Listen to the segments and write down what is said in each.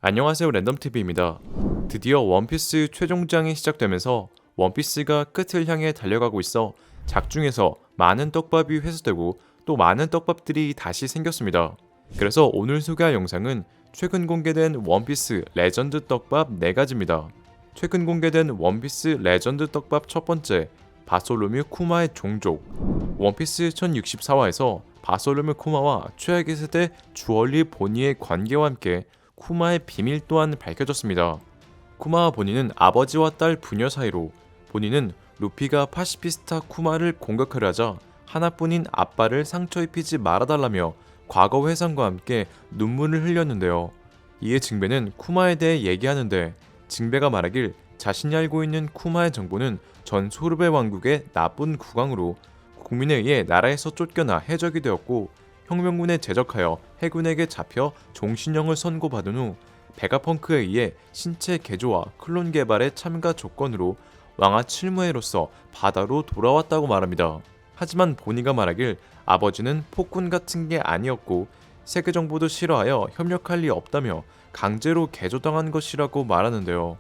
안녕하세요, 랜덤TV입니다. 드디어 원피스 최종장이 시작되면서 원피스가 끝을 향해 달려가고 있어 작중에서 많은 떡밥이 회수되고 또 많은 떡밥들이 다시 생겼습니다. 그래서 오늘 소개할 영상은 최근 공개된 원피스 레전드 떡밥 4가지입니다. 최근 공개된 원피스 레전드 떡밥 첫 번째, 바솔로뮤 쿠마의 종족. 원피스 1064화에서 바솔로뮤 쿠마와 최악의 세대 주얼리 보니의 관계와 함께 쿠마의 비밀 또한 밝혀졌습니다. 쿠마와 보니는 아버지와 딸 부녀 사이로, 보니는 루피가 파시피스타 쿠마를 공격하려 하자 하나뿐인 아빠를 상처 입히지 말아달라며 과거 회상과 함께 눈물을 흘렸는데요. 이에 징배는 쿠마에 대해 얘기하는데, 징배가 말하길 자신이 알고 있는 쿠마의 정보는 전 소르베 왕국의 나쁜 국왕으로 국민에 의해 나라에서 쫓겨나 해적이 되었고 혁명군에 제적하여 해군에게 잡혀 종신형을 선고받은 후 베가펑크에 의해 신체 개조와 클론 개발의 참가 조건으로 왕아 칠무회로서 바다로 돌아왔다고 말합니다. 하지만 보니가 말하길 아버지는 폭군 같은 게 아니었고 세계정부도 싫어하여 협력할 리 없다며 강제로 개조당한 것이라고 말하는데요.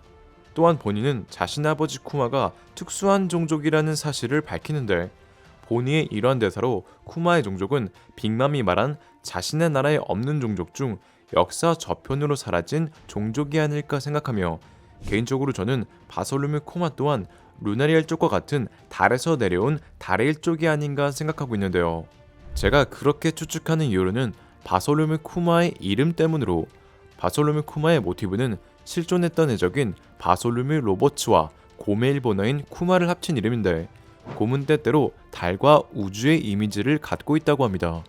또한 보니는 자신의 아버지 쿠마가 특수한 종족이라는 사실을 밝히는데, 보니의 이러한 대사로 쿠마의 종족은 빅맘이 말한 자신의 나라에 없는 종족 중 역사 저편으로 사라진 종족이 아닐까 생각하며, 개인적으로 저는 바솔로뮤 쿠마 또한 루나리알 쪽과 같은 달에서 내려온 달의 일족이 아닌가 생각하고 있는데요. 제가 그렇게 추측하는 이유로는 바솔로뮤 쿠마의 이름 때문으로, 바솔로뮤 쿠마의 모티브는 실존했던 해적인 바솔로뮤 로버츠와 곰의 일본어인 쿠마를 합친 이름인데, 곰은 때때로 달과 우주의 이미지를 갖고 있다고 합니다.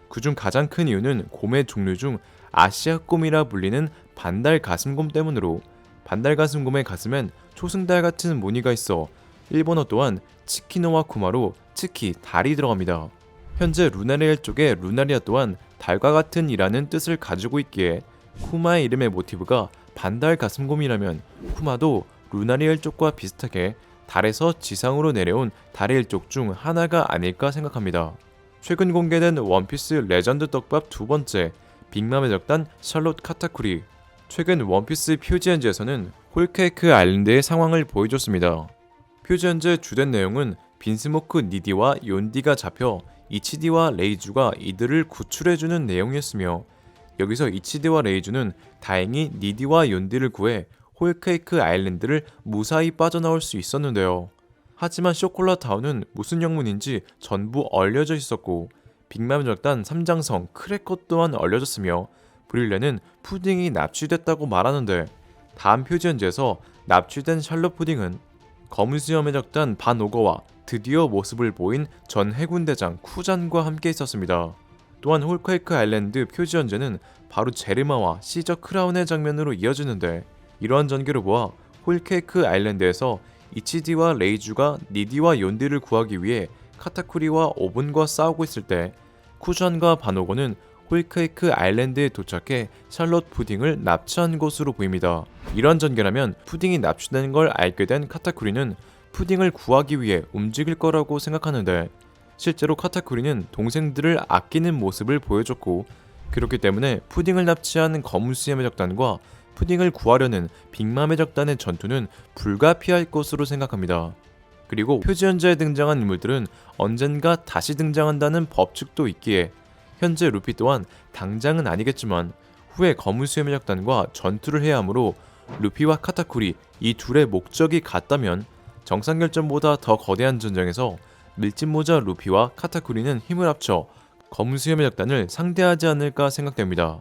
그중 가장 큰 이유는 곰의 종류 중 아시아곰이라 불리는 반달 가슴곰 때문으로, 반달 가슴곰의 가슴엔 초승달 같은 무늬가 있어 일본어 또한 치키노와 쿠마로 치키, 달이 들어갑니다. 현재 루나리알 쪽의 루나리아 또한 달과 같은 이라는 뜻을 가지고 있기에 쿠마의 이름의 모티브가 반달 가슴곰이라면 쿠마도 루나리알 쪽과 비슷하게 달에서 지상으로 내려온 달의 일족 중 하나가 아닐까 생각합니다. 최근 공개된 원피스 레전드 떡밥 두 번째, 빅맘의 적단 샬롯 카타쿠리. 최근 원피스 표지현지에서는 홀케이크 아일랜드의 상황을 보여줬습니다. 표지현지의 주된 내용은 빈스모크 니디와 욘디가 잡혀 이치디와 레이주가 이들을 구출해주는 내용이었으며, 여기서 이치디와 레이주는 다행히 니디와 욘디를 구해 홀케이크 아일랜드를 무사히 빠져나올 수 있었는데요. 하지만 쇼콜라타운은 무슨 영문인지 전부 얼려져 있었고, 빅맘의 적단 삼장성 크래커 또한 얼려졌으며, 브릴레는 푸딩이 납치됐다고 말하는데, 다음 표지현지에서 납치된 샬롯 푸딩은 검은 수염의 적단 반오거와 드디어 모습을 보인 전 해군대장 쿠잔과 함께 있었습니다. 또한 홀케이크 아일랜드 표지현지는 바로 제르마와 시저 크라운의 장면으로 이어지는데, 이러한 전개로 보아 홀케이크 아일랜드에서 이치디와 레이주가 니디와 욘디를 구하기 위해 카타쿠리와 오븐과 싸우고 있을 때, 쿠잔과 바노고는 홀케이크 아일랜드에 도착해 샬롯 푸딩을 납치한 것으로 보입니다. 이러한 전개라면 푸딩이 납치된 걸 알게 된 카타쿠리는 푸딩을 구하기 위해 움직일 거라고 생각하는데, 실제로 카타쿠리는 동생들을 아끼는 모습을 보여줬고, 그렇기 때문에 푸딩을 납치한 검은 수염의 적단과 푸딩을 구하려는 빅맘의 적단의 전투는 불가피할 것으로 생각합니다. 그리고 표지현지에 등장한 인물들은 언젠가 다시 등장한다는 법칙도 있기에, 현재 루피 또한 당장은 아니겠지만 후에 검은 수염의 적단과 전투를 해야 하므로 루피와 카타쿠리 이 둘의 목적이 같다면 정상결전보다 더 거대한 전쟁에서 밀짚모자 루피와 카타쿠리는 힘을 합쳐 검은 수염의 적단을 상대하지 않을까 생각됩니다.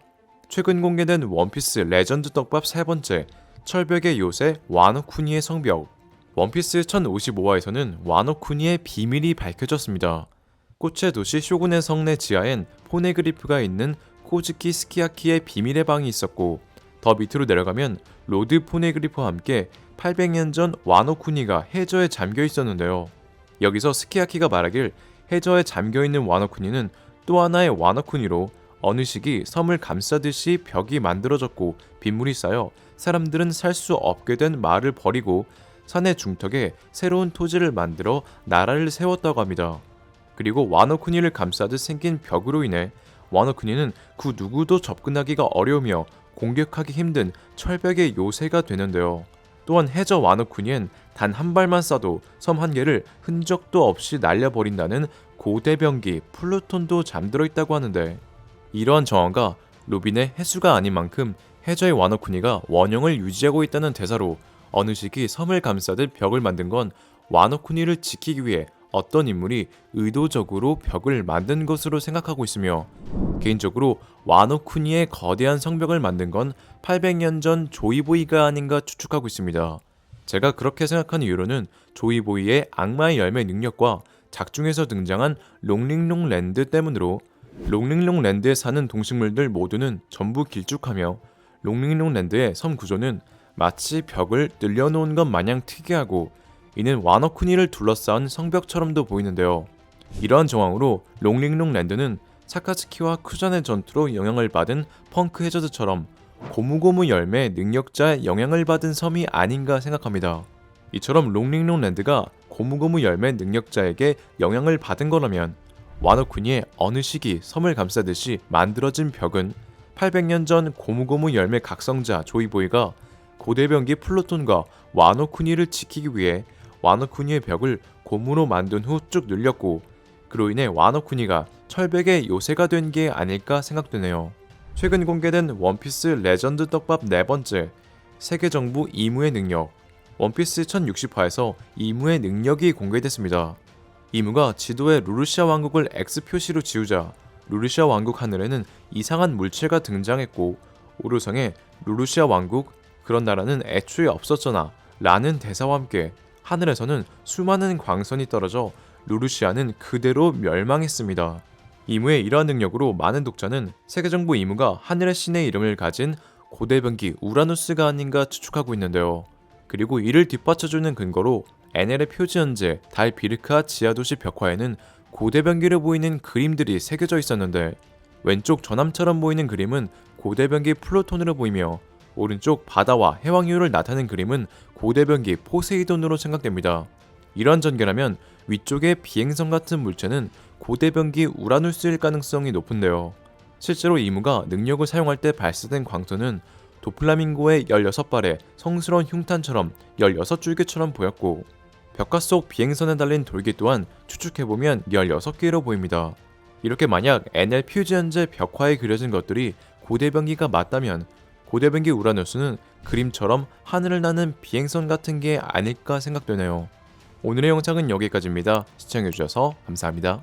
최근 공개된 원피스 레전드 떡밥 세 번째, 철벽의 요새 와노쿠니의 성벽. 원피스 1055화에서는 와노쿠니의 비밀이 밝혀졌습니다. 꽃의 도시 쇼군의 성내 지하엔 포네그리프가 있는 코즈키 스키야키의 비밀의 방이 있었고, 더 밑으로 내려가면 로드 포네그리프와 함께 800년 전 와노쿠니가 해저에 잠겨 있었는데요. 여기서 스키야키가 말하길 해저에 잠겨있는 와노쿠니는 또 하나의 와노쿠니로 어느 시기 섬을 감싸듯이 벽이 만들어졌고 빗물이 쌓여 사람들은 살 수 없게 된 마을을 버리고 산의 중턱에 새로운 토지를 만들어 나라를 세웠다고 합니다. 그리고 와노쿠니를 감싸듯 생긴 벽으로 인해 와노쿠니는 그 누구도 접근하기가 어려우며 공격하기 힘든 철벽의 요새가 되는데요. 또한 해저 와노쿠니엔 단 한 발만 쏴도 섬 한 개를 흔적도 없이 날려버린다는 고대병기 플루톤도 잠들어 있다고 하는데, 이러한 정황과 로빈의 해수가 아닌 만큼 해저의 와노쿠니가 원형을 유지하고 있다는 대사로 어느 시기 섬을 감싸듯 벽을 만든 건 와노쿠니를 지키기 위해 어떤 인물이 의도적으로 벽을 만든 것으로 생각하고 있으며, 개인적으로 와노쿠니의 거대한 성벽을 만든 건 800년 전 조이보이가 아닌가 추측하고 있습니다. 제가 그렇게 생각하는 이유로는 조이보이의 악마의 열매 능력과 작중에서 등장한 롱링롱 랜드 때문으로, 롱링롱 랜드에 사는 동식물들 모두는 전부 길쭉하며 롱링롱 랜드의 섬 구조는 마치 벽을 늘려놓은 것 마냥 특이하고, 이는 와노쿠니를 둘러싼 성벽처럼도 보이는데요. 이러한 정황으로 롱링롱 랜드는 사카츠키와 쿠잔의 전투로 영향을 받은 펑크 해저드처럼 고무고무 열매 능력자의 영향을 받은 섬이 아닌가 생각합니다. 이처럼 롱링롱 랜드가 고무고무 열매 능력자에게 영향을 받은 거라면 와노쿠니의 어느 시기 섬을 감싸듯이 만들어진 벽은 800년 전 고무고무 열매 각성자 조이보이가 고대병기 플루톤과 와노쿠니를 지키기 위해 와노쿠니의 벽을 고무로 만든 후 쭉 늘렸고, 그로 인해 와노쿠니가 철벽의 요새가 된 게 아닐까 생각되네요. 최근 공개된 원피스 레전드 떡밥 4번째, 세계정부 이무의 능력. 원피스 1060화에서 이무의 능력이 공개됐습니다. 이무가 지도에 루루시아 왕국을 X 표시로 지우자 루루시아 왕국 하늘에는 이상한 물체가 등장했고, 오류성에 루루시아 왕국, 그런 나라는 애초에 없었잖아 라는 대사와 함께 하늘에서는 수많은 광선이 떨어져 루루시아는 그대로 멸망했습니다. 이무의 이러한 능력으로 많은 독자는 세계정부 이무가 하늘의 신의 이름을 가진 고대병기 우라누스가 아닌가 추측하고 있는데요. 그리고 이를 뒷받쳐주는 근거로 NL의 표지 현재 달 비르카 지하도시 벽화에는 고대병기로 보이는 그림들이 새겨져 있었는데, 왼쪽 전함처럼 보이는 그림은 고대병기 플루톤으로 보이며, 오른쪽 바다와 해왕유를 나타낸 그림은 고대병기 포세이돈으로 생각됩니다. 이러한 전개라면 위쪽의 비행선 같은 물체는 고대병기 우라누스일 가능성이 높은데요. 실제로 이무가 능력을 사용할 때 발사된 광선은 도플라밍고의 16발의 성스러운 흉탄처럼 16줄기처럼 보였고, 벽화 속 비행선에 달린 돌기 또한 추측해보면 16개로 보입니다. 이렇게 만약 NL 퓨지 현재 벽화에 그려진 것들이 고대병기가 맞다면 고대병기 우라누스는 그림처럼 하늘을 나는 비행선 같은 게 아닐까 생각되네요. 오늘의 영상은 여기까지입니다. 시청해주셔서 감사합니다.